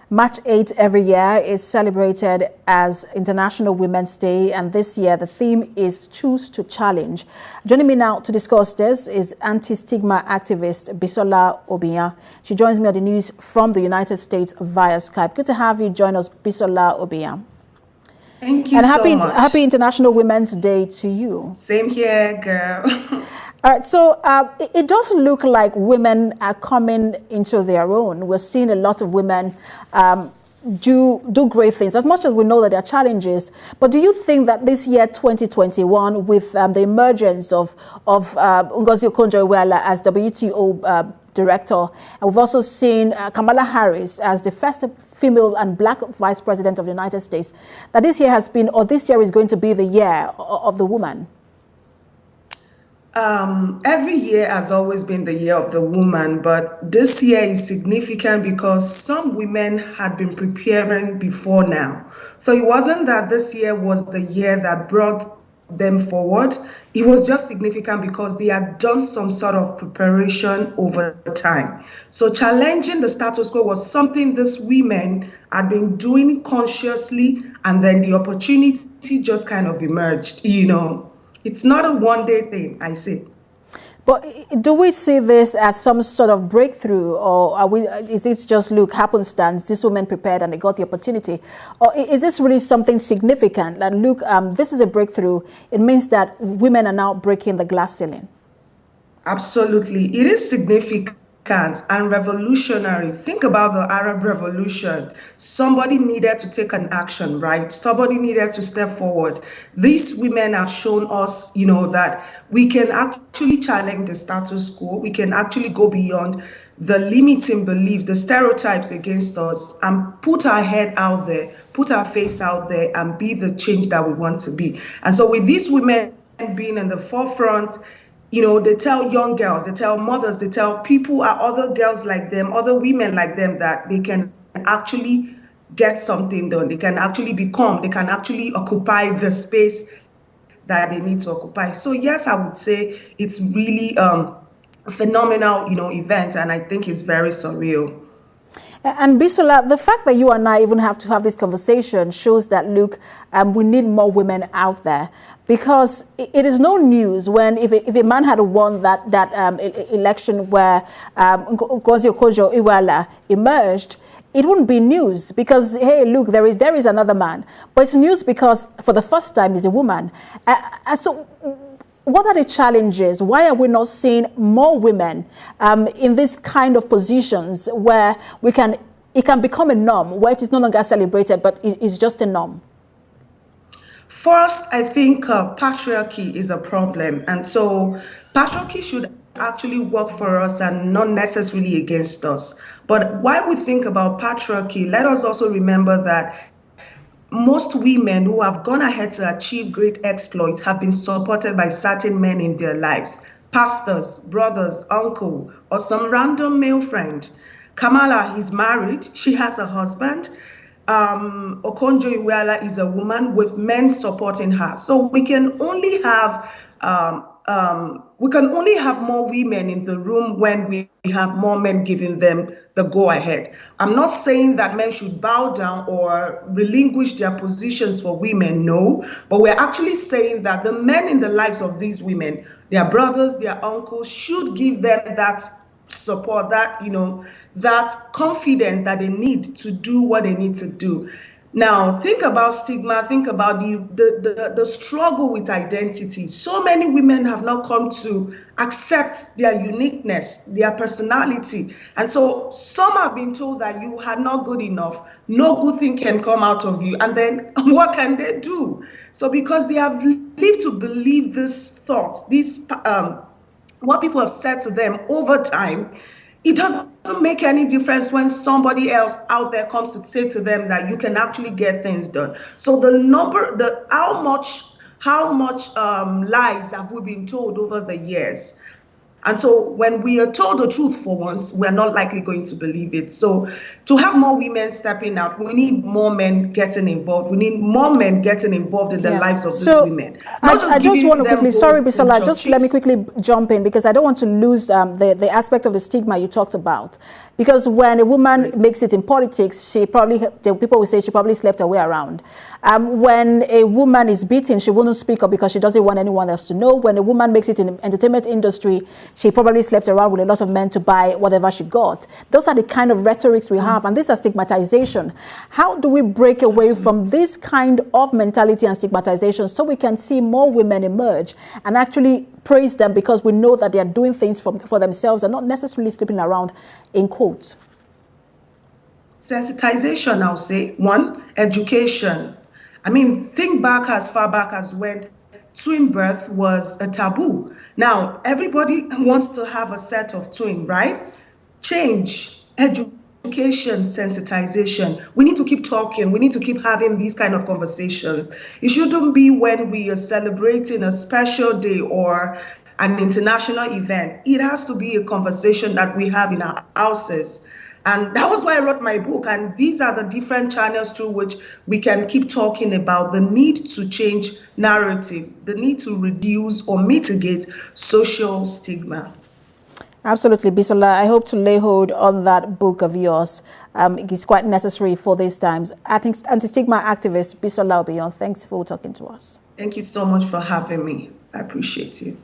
March 8th every year is celebrated as International Women's Day, and this year the theme is Choose to Challenge. Joining me now to discuss this is anti-stigma activist Bisola Obiyan. She joins me on the news from the United States via Skype. Good to have you join us, Bisola Obiyan. Thank you and so much. Happy International Women's Day to you. Same here, girl. All right, so it does look like women are coming into their own. We're seeing a lot of women do great things, as much as we know that there are challenges. But do you think that this year, 2021, with the emergence of Ngozi Okonjo-Iweala as WTO director, and we've also seen Kamala Harris as the first female and black vice president of the United States, that this year has been, or this year is going to be the year of the woman? Every year has always been the year of the woman, but this year is significant because some women had been preparing before now. So it wasn't that this year was the year that brought them forward. It was just significant because they had done some sort of preparation over time. So challenging the status quo was something these women had been doing consciously, and then the opportunity just kind of emerged, you know. It's not a one-day thing, I say. But do we see this as some sort of breakthrough, or is it just, look, happenstance, these women prepared and they got the opportunity? Or is this really something significant? Like, look, this is a breakthrough. It means that women are now breaking the glass ceiling. Absolutely. It is significant and revolutionary. Think about the Arab Revolution. Somebody needed to take an action, right? Somebody needed to step forward. These women have shown us, you know, that we can actually challenge the status quo. We can actually go beyond the limiting beliefs, the stereotypes against us, and put our head out there, put our face out there, and be the change that we want to be. And so with these women being in the forefront, you know, they tell young girls, they tell mothers, they tell people, other girls like them, other women like them, that they can actually get something done. They can actually become, they can actually occupy the space that they need to occupy. So yes, I would say it's really a phenomenal, you know, event, and I think it's very surreal. And Bisola, the fact that you and I even have to have this conversation shows that, look, we need more women out there, because it is no news when if a man had won that election where Ngozi Okonjo-Iweala emerged, it wouldn't be news because, hey, look, there is another man. But it's news because for the first time is a woman. So what are the challenges? Why are we not seeing more women in this kind of positions where it can become a norm, where it is no longer celebrated, but it's just a norm? First, I think patriarchy is a problem. And so patriarchy should actually work for us and not necessarily against us. But while we think about patriarchy, let us also remember that most women who have gone ahead to achieve great exploits have been supported by certain men in their lives. Pastors, brothers, uncle, or some random male friend. Kamala is married. She has a husband. Okonjo-Iweala is a woman with men supporting her. So we can only have more women in the room when we have more men giving them the go-ahead. I'm not saying that men should bow down or relinquish their positions for women, no, but we're actually saying that the men in the lives of these women, their brothers, their uncles, should give them that support, that, you know, that confidence that they need to do what they need to do. Now, think about stigma, think about the struggle with identity. So many women have not come to accept their uniqueness, their personality. And so some have been told that you are not good enough, no good thing can come out of you. And then what can they do? So because they have lived to believe these thoughts, what people have said to them over time, it doesn't make any difference when somebody else out there comes to say to them that you can actually get things done. So how much lies have we been told over the years? And so when we are told the truth for once, we're not likely going to believe it. So to have more women stepping out, we need more men getting involved. We need more men getting involved in the lives of these women. I just want to quickly, sorry, Bisola, just let me quickly jump in, because I don't want to lose the aspect of the stigma you talked about. Because when a woman makes it in politics, people will say she probably slept her way around. When a woman is beaten, she wouldn't speak up because she doesn't want anyone else to know. When a woman makes it in the entertainment industry, she probably slept around with a lot of men to buy whatever she got. Those are the kind of rhetorics we have, and this is stigmatization. How do we break away from this kind of mentality and stigmatization so we can see more women emerge and actually praise them, because we know that they are doing things for themselves and not necessarily sleeping around, in quotes? Sensitization, I'll say. One, education. I mean, think back as far back as when twin birth was a taboo. Now, everybody wants to have a set of twin, right? Change, education, sensitization. We need to keep talking. We need to keep having these kind of conversations. It shouldn't be when we are celebrating a special day or an international event. It has to be a conversation that we have in our houses. And that was why I wrote my book. And these are the different channels through which we can keep talking about the need to change narratives, the need to reduce or mitigate social stigma. Absolutely, Bisola. I hope to lay hold on that book of yours. It is quite necessary for these times. I think anti-stigma activist Bisola Obion, thanks for talking to us. Thank you so much for having me. I appreciate you.